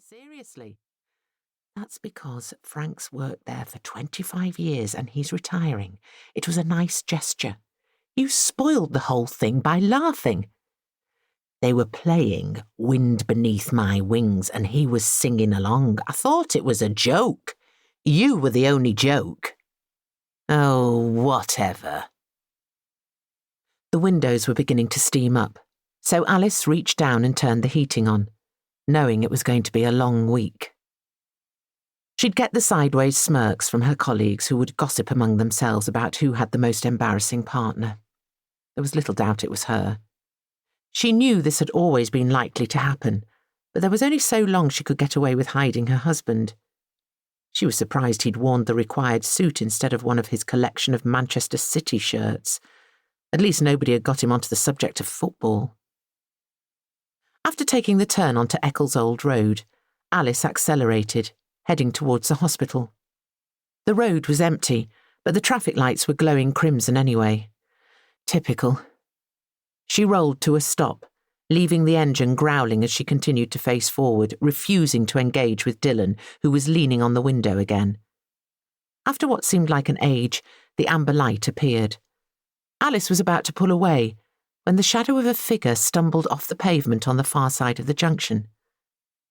Seriously. That's because Frank's worked there for 25 years and he's retiring. It was a nice gesture. You spoiled the whole thing by laughing. They were playing Wind Beneath My Wings and he was singing along. I thought it was a joke. You were the only joke. Oh, whatever. The windows were beginning to steam up, so Alice reached down and turned the heating on, knowing it was going to be a long week. She'd get the sideways smirks from her colleagues who would gossip among themselves about who had the most embarrassing partner. There was little doubt it was her. She knew this had always been likely to happen, but there was only so long she could get away with hiding her husband. She was surprised he'd worn the required suit instead of one of his collection of Manchester City shirts. At least nobody had got him onto the subject of football. After taking the turn onto Eccles Old Road, Alice accelerated, heading towards the hospital. The road was empty, but the traffic lights were glowing crimson anyway. Typical. She rolled to a stop, leaving the engine growling as she continued to face forward, refusing to engage with Dylan, who was leaning on the window again. After what seemed like an age, the amber light appeared. Alice was about to pull away when the shadow of a figure stumbled off the pavement on the far side of the junction.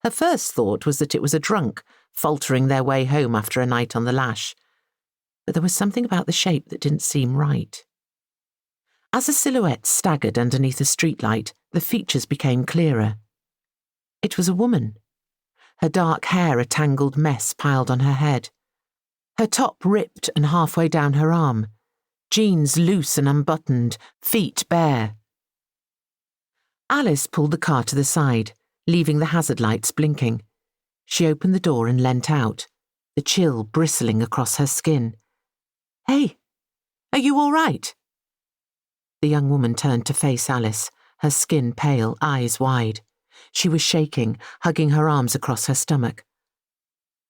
Her first thought was that it was a drunk, faltering their way home after a night on the lash. But there was something about the shape that didn't seem right. As the silhouette staggered underneath a streetlight, the features became clearer. It was a woman. Her dark hair a tangled mess piled on her head. Her top ripped and halfway down her arm. Jeans loose and unbuttoned, feet bare. Alice pulled the car to the side, leaving the hazard lights blinking. She opened the door and leant out, the chill bristling across her skin. "Hey, are you all right?" The young woman turned to face Alice, her skin pale, eyes wide. She was shaking, hugging her arms across her stomach.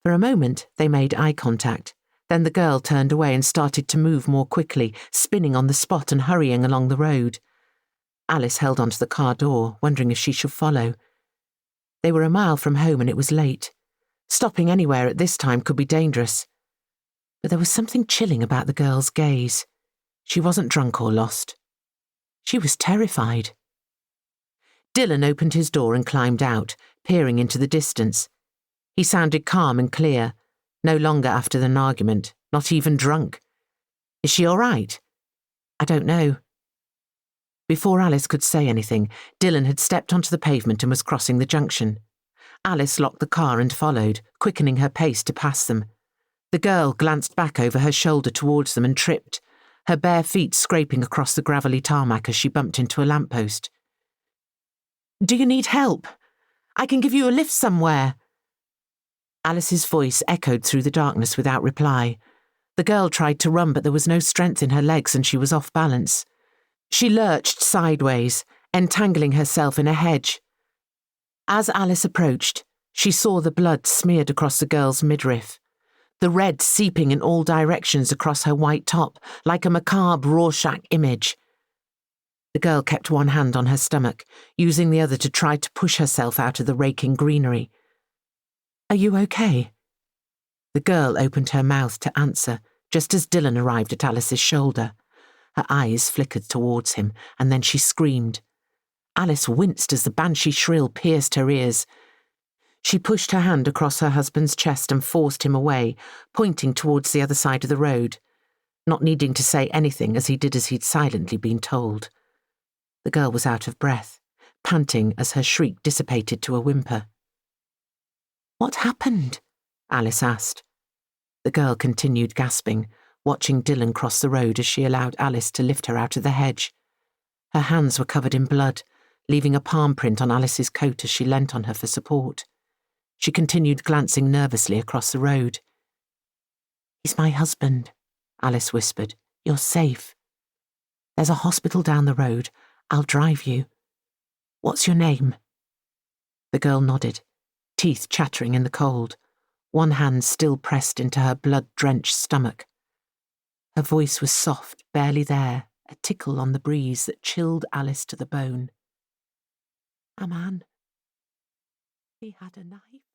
For a moment, they made eye contact. Then the girl turned away and started to move more quickly, spinning on the spot and hurrying along the road. Alice held onto the car door, wondering if she should follow. They were a mile from home and it was late. Stopping anywhere at this time could be dangerous. But there was something chilling about the girl's gaze. She wasn't drunk or lost. She was terrified. Dylan opened his door and climbed out, peering into the distance. He sounded calm and clear, no longer after an argument, not even drunk. "Is she all right?" "I don't know." Before Alice could say anything, Dylan had stepped onto the pavement and was crossing the junction. Alice locked the car and followed, quickening her pace to pass them. The girl glanced back over her shoulder towards them and tripped, her bare feet scraping across the gravelly tarmac as she bumped into a lamppost. "Do you need help? I can give you a lift somewhere." Alice's voice echoed through the darkness without reply. The girl tried to run, but there was no strength in her legs and she was off balance. She lurched sideways, entangling herself in a hedge. As Alice approached, she saw the blood smeared across the girl's midriff, the red seeping in all directions across her white top, like a macabre Rorschach image. The girl kept one hand on her stomach, using the other to try to push herself out of the raking greenery. "Are you okay?" The girl opened her mouth to answer, just as Dylan arrived at Alice's shoulder. Her eyes flickered towards him, and then she screamed. Alice winced as the banshee shrill pierced her ears. She pushed her hand across her husband's chest and forced him away, pointing towards the other side of the road, not needing to say anything as he did as he'd silently been told. The girl was out of breath, panting as her shriek dissipated to a whimper. "What happened?" Alice asked. The girl continued gasping, watching Dylan cross the road as she allowed Alice to lift her out of the hedge. Her hands were covered in blood, leaving a palm print on Alice's coat as she leant on her for support. She continued glancing nervously across the road. "He's my husband," Alice whispered. "You're safe. There's a hospital down the road. I'll drive you. What's your name?" The girl nodded, teeth chattering in the cold, one hand still pressed into her blood-drenched stomach. Her voice was soft, barely there, a tickle on the breeze that chilled Alice to the bone. "A man. He had a knife."